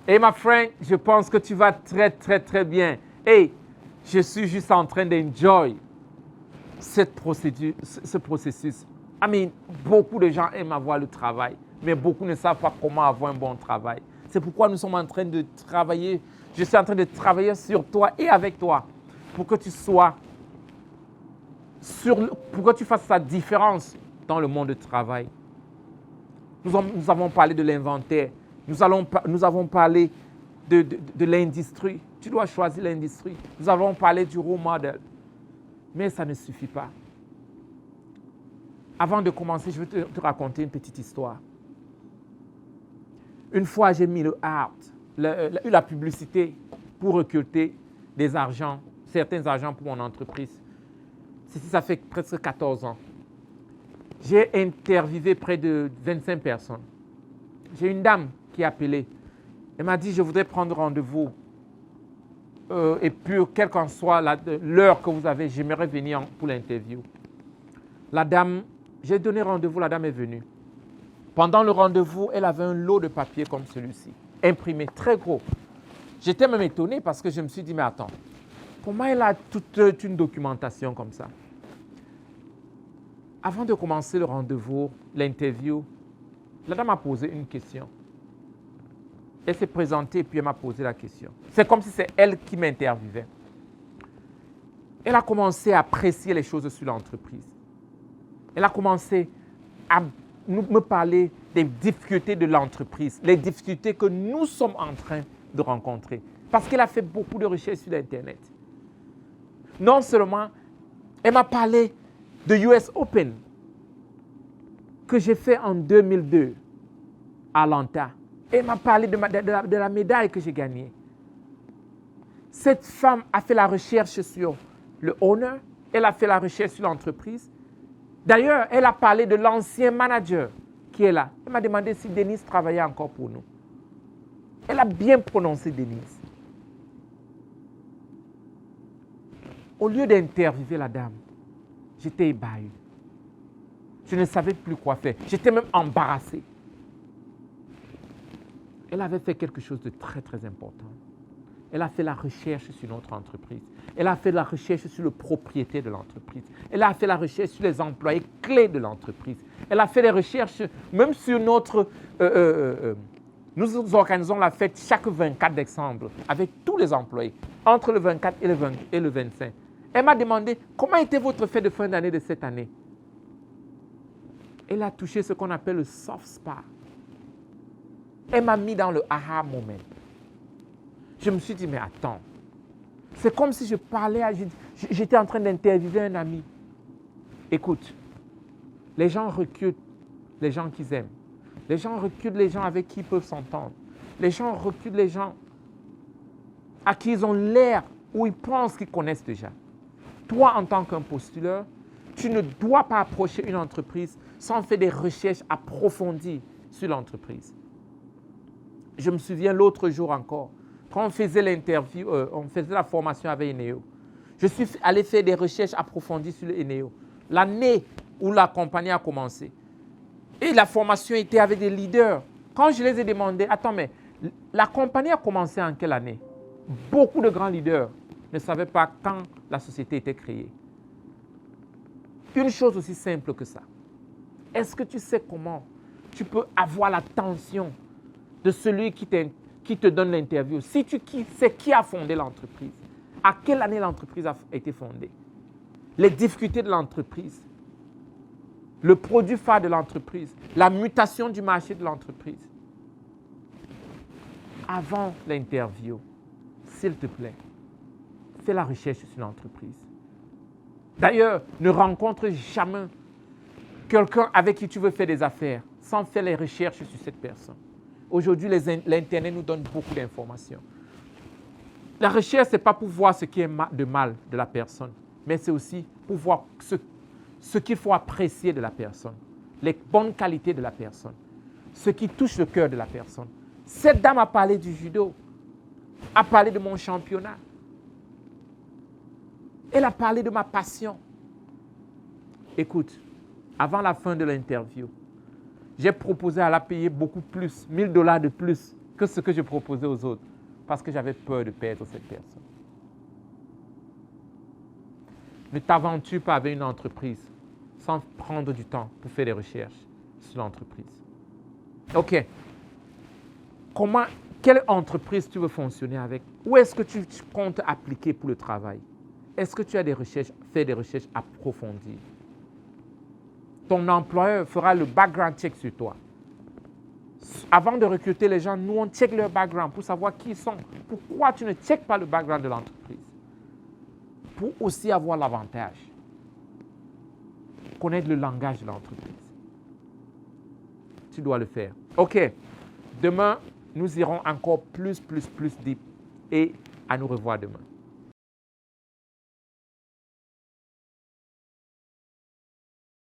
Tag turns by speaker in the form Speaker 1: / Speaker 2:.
Speaker 1: Hey, ma friend, je pense que tu vas très, très, très bien. Hey, je suis juste en train d'enjoy cette procédure, ce processus. Beaucoup de gens aiment avoir le travail, mais beaucoup ne savent pas comment avoir un bon travail. C'est pourquoi nous sommes en train de travailler. Je suis en train de travailler sur toi et avec toi pour que tu sois pour que tu fasses la différence dans le monde du travail. Nous avons parlé de l'inventaire. Nous avons parlé de l'industrie. Tu dois choisir l'industrie. Nous avons parlé du role model. Mais ça ne suffit pas. Avant de commencer, je vais te raconter une petite histoire. Une fois, j'ai mis la publicité pour recruter certains argents pour mon entreprise. Ça fait presque 14 ans. J'ai interviewé près de 25 personnes. J'ai une dame qui a appelé. Elle m'a dit, je voudrais prendre rendez-vous. Et puis, quelle qu'en soit l'heure que vous avez, j'aimerais venir pour l'interview. La dame, j'ai donné rendez-vous, la dame est venue. Pendant le rendez-vous, elle avait un lot de papier comme celui-ci, imprimé, très gros. J'étais même étonné parce que je me suis dit, mais attends, comment elle a toute une documentation comme ça? Avant de commencer le rendez-vous, l'interview, la dame m'a posé une question. Elle s'est présentée et puis elle m'a posé la question. C'est comme si c'est elle qui m'interviewait. Elle a commencé à apprécier les choses sur l'entreprise. Elle a commencé à me parler des difficultés de l'entreprise, les difficultés que nous sommes en train de rencontrer. Parce qu'elle a fait beaucoup de recherches sur Internet. Non seulement, elle m'a parlé de US Open que j'ai fait en 2002 à Atlanta. Elle m'a parlé de la médaille que j'ai gagnée. Cette femme a fait la recherche sur le owner, elle a fait la recherche sur l'entreprise. D'ailleurs, elle a parlé de l'ancien manager qui est là. Elle m'a demandé si Denise travaillait encore pour nous. Elle a bien prononcé Denise. Au lieu d'interviewer la dame, j'étais ébahi. Je ne savais plus quoi faire. J'étais même embarrassé. Elle avait fait quelque chose de très, très important. Elle a fait la recherche sur notre entreprise. Elle a fait la recherche sur le propriétaire de l'entreprise. Elle a fait la recherche sur les employés clés de l'entreprise. Elle a fait les recherches même sur notre... nous organisons la fête chaque 24 décembre avec tous les employés, entre le 24 et le 25. Elle m'a demandé, comment était votre fête de fin d'année de cette année? Elle a touché ce qu'on appelle le soft spot. Elle m'a mis dans le aha moment. Je me suis dit, mais attends, c'est comme si je parlais, j'étais en train d'interviewer un ami. Écoute, les gens recrutent les gens qu'ils aiment. Les gens recrutent les gens avec qui ils peuvent s'entendre. Les gens recrutent les gens à qui ils ont l'air ou ils pensent qu'ils connaissent déjà. Toi, en tant qu'un postuleur, tu ne dois pas approcher une entreprise sans faire des recherches approfondies sur l'entreprise. Je me souviens l'autre jour encore, quand on faisait l'interview, on faisait la formation avec Eneo. Je suis allé faire des recherches approfondies sur Eneo. L'année où la compagnie a commencé. Et la formation était avec des leaders. Quand je les ai demandé, attends, mais la compagnie a commencé en quelle année? Beaucoup de grands leaders ne savaient pas quand la société était créée. Une chose aussi simple que ça. Est-ce que tu sais comment tu peux avoir l'attention de celui qui te donne l'interview? Si tu sais qui a fondé l'entreprise, à quelle année l'entreprise a été fondée, les difficultés de l'entreprise, le produit phare de l'entreprise, la mutation du marché de l'entreprise. Avant l'interview, s'il te plaît, fais la recherche sur l'entreprise. D'ailleurs, ne rencontre jamais quelqu'un avec qui tu veux faire des affaires sans faire les recherches sur cette personne. Aujourd'hui, l'Internet nous donne beaucoup d'informations. La recherche, ce n'est pas pour voir ce qui est de mal de la personne, mais c'est aussi pour voir ce qu'il faut apprécier de la personne, les bonnes qualités de la personne, ce qui touche le cœur de la personne. Cette dame a parlé du judo, a parlé de mon championnat. Elle a parlé de ma passion. Écoute, avant la fin de l'interview, j'ai proposé à la payer beaucoup plus, $1000 de plus que ce que je proposais aux autres parce que j'avais peur de perdre cette personne. Ne t'aventure pas avec une entreprise sans prendre du temps pour faire des recherches sur l'entreprise. OK. Quelle entreprise tu veux fonctionner avec? Où est-ce que tu comptes appliquer pour le travail? Est-ce que tu as fait des recherches approfondies? Ton employeur fera le background check sur toi. Avant de recruter les gens, nous, on check leur background pour savoir qui ils sont. Pourquoi tu ne checkes pas le background de l'entreprise? Pour aussi avoir l'avantage. Connaître le langage de l'entreprise. Tu dois le faire. OK. Demain, nous irons encore plus deep. Et à nous revoir demain.